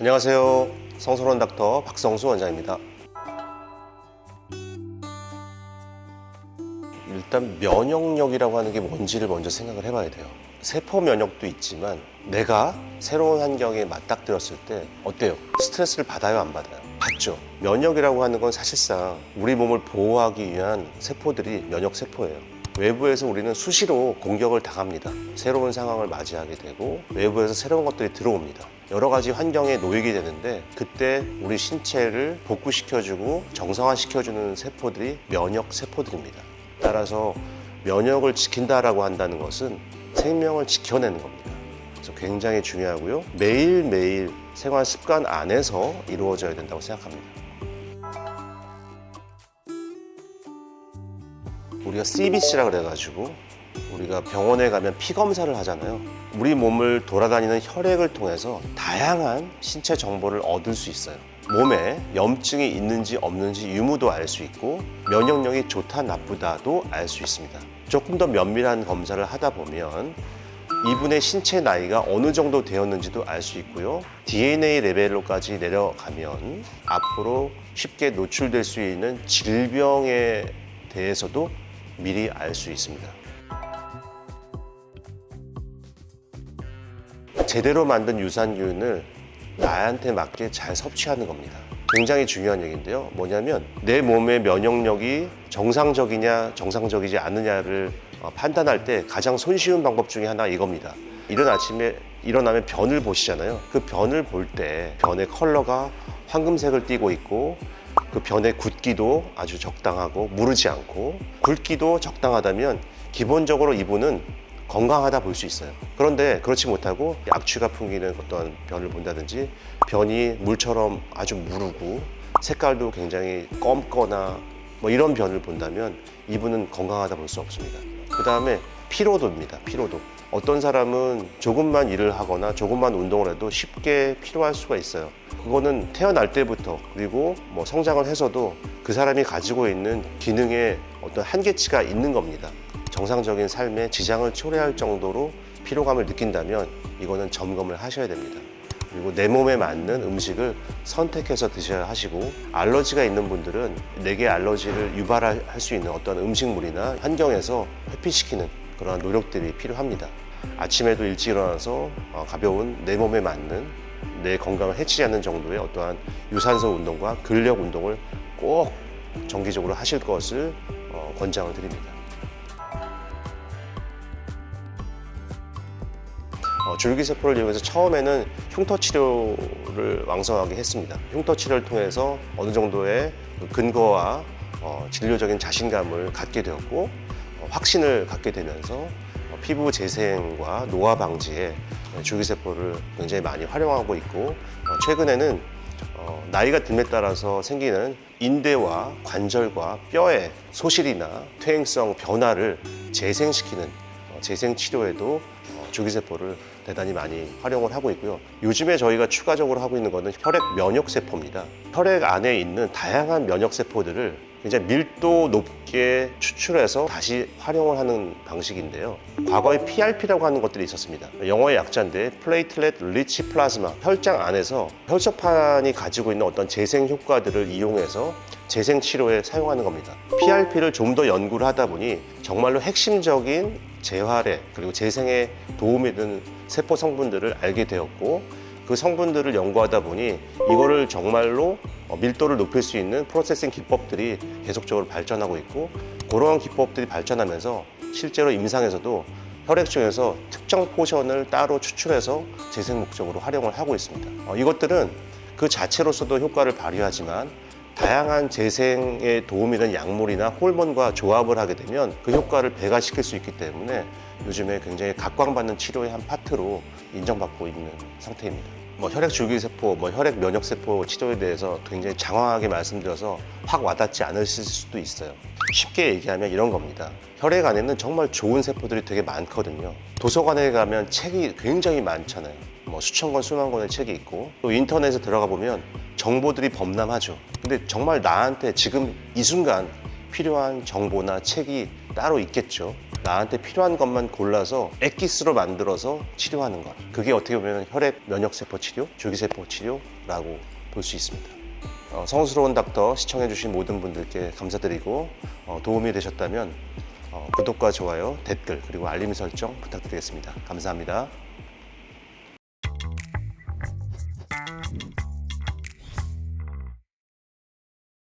안녕하세요. 성선원 닥터 박성수 원장입니다. 일단 면역력이라고 하는 게 뭔지를 먼저 생각을 해봐야 돼요. 세포 면역도 있지만 내가 새로운 환경에 맞닥뜨렸을 때 어때요? 스트레스를 받아요, 안 받아요? 받죠. 면역이라고 하는 건 사실상 우리 몸을 보호하기 위한 세포들이 면역 세포예요. 외부에서 우리는 수시로 공격을 당합니다. 새로운 상황을 맞이하게 되고 외부에서 새로운 것들이 들어옵니다. 여러 가지 환경에 놓이게 되는데 그때 우리 신체를 복구시켜주고 정상화시켜주는 세포들이 면역 세포들입니다. 따라서 면역을 지킨다라고 한다는 것은 생명을 지켜내는 겁니다. 그래서 굉장히 중요하고요. 매일매일 생활 습관 안에서 이루어져야 된다고 생각합니다. 우리가 CBC라 그래가지고 우리가 병원에 가면 피 검사를 하잖아요. 우리 몸을 돌아다니는 혈액을 통해서 다양한 신체 정보를 얻을 수 있어요. 몸에 염증이 있는지 없는지 유무도 알 수 있고 면역력이 좋다 나쁘다도 알 수 있습니다. 조금 더 면밀한 검사를 하다 보면 이분의 신체 나이가 어느 정도 되었는지도 알 수 있고요. DNA 레벨로까지 내려가면 앞으로 쉽게 노출될 수 있는 질병에 대해서도 미리 알 수 있습니다. 제대로 만든 유산균을 나한테 맞게 잘 섭취하는 겁니다. 굉장히 중요한 얘기인데요. 뭐냐면 내 몸의 면역력이 정상적이냐 정상적이지 않느냐를 판단할 때 가장 손쉬운 방법 중에 하나 이겁니다. 이른 아침에 일어나면 변을 보시잖아요. 그 변을 볼 때 변의 컬러가 황금색을 띠고 있고 그 변의 굵기도 아주 적당하고 무르지 않고 굵기도 적당하다면 기본적으로 이분은 건강하다 볼 수 있어요. 그런데 그렇지 못하고 악취가 풍기는 어떤 변을 본다든지 변이 물처럼 아주 무르고 색깔도 굉장히 검거나 뭐 이런 변을 본다면 이분은 건강하다 볼 수 없습니다. 그 다음에 피로도입니다. 피로도. 어떤 사람은 조금만 일을 하거나 조금만 운동을 해도 쉽게 피로할 수가 있어요. 그거는 태어날 때부터 그리고 뭐 성장을 해서도 그 사람이 가지고 있는 기능에 어떤 한계치가 있는 겁니다. 정상적인 삶에 지장을 초래할 정도로 피로감을 느낀다면 이거는 점검을 하셔야 됩니다. 그리고 내 몸에 맞는 음식을 선택해서 드셔야 하시고 알러지가 있는 분들은 내게 알러지를 유발할 수 있는 어떤 음식물이나 환경에서 회피시키는 그런 노력들이 필요합니다. 아침에도 일찍 일어나서 가벼운 내 몸에 맞는 내 건강을 해치지 않는 정도의 어떠한 유산소 운동과 근력 운동을 꼭 정기적으로 하실 것을 권장을 드립니다. 줄기세포를 이용해서 처음에는 흉터 치료를 왕성하게 했습니다. 흉터 치료를 통해서 어느 정도의 근거와 진료적인 자신감을 갖게 되었고 확신을 갖게 되면서 피부 재생과 노화 방지에 줄기세포를 굉장히 많이 활용하고 있고 최근에는 나이가 듦에 따라서 생기는 인대와 관절과 뼈의 소실이나 퇴행성 변화를 재생시키는 재생치료에도 줄기세포를 대단히 많이 활용을 하고 있고요. 요즘에 저희가 추가적으로 하고 있는 것은 혈액 면역세포입니다. 혈액 안에 있는 다양한 면역세포들을 굉장히 밀도 높게 추출해서 다시 활용을 하는 방식인데요. 과거에 PRP라고 하는 것들이 있었습니다. 영어의 약자인데 플레이틀렛 리치 플라즈마, 혈장 안에서 혈소판이 가지고 있는 어떤 재생 효과들을 이용해서 재생 치료에 사용하는 겁니다. PRP를 좀 더 연구를 하다 보니 정말로 핵심적인 재활에 그리고 재생에 도움이 되는 세포 성분들을 알게 되었고 그 성분들을 연구하다 보니 이거를 정말로 밀도를 높일 수 있는 프로세싱 기법들이 계속적으로 발전하고 있고 그러한 기법들이 발전하면서 실제로 임상에서도 혈액 중에서 특정 포션을 따로 추출해서 재생 목적으로 활용을 하고 있습니다. 이것들은 그 자체로서도 효과를 발휘하지만 다양한 재생에 도움이 되는 약물이나 호르몬과 조합을 하게 되면 그 효과를 배가시킬 수 있기 때문에 요즘에 굉장히 각광받는 치료의 한 파트로 인정받고 있는 상태입니다. 혈액 줄기세포, 혈액 면역세포 치료에 대해서 굉장히 장황하게 말씀드려서 확 와닿지 않으실 수도 있어요. 쉽게 얘기하면 이런 겁니다. 혈액 안에는 정말 좋은 세포들이 되게 많거든요. 도서관에 가면 책이 굉장히 많잖아요. 수천 권, 수만 권의 책이 있고 또 인터넷에 들어가 보면 정보들이 범람하죠. 근데 정말 나한테 지금 이 순간 필요한 정보나 책이 따로 있겠죠. 나한테 필요한 것만 골라서 엑기스로 만들어서 치료하는 것. 그게 어떻게 보면 혈액 면역세포 치료, 줄기세포 치료라고 볼 수 있습니다. 성스러운 닥터 시청해주신 모든 분들께 감사드리고 도움이 되셨다면 구독과 좋아요, 댓글 그리고 알림 설정 부탁드리겠습니다. 감사합니다.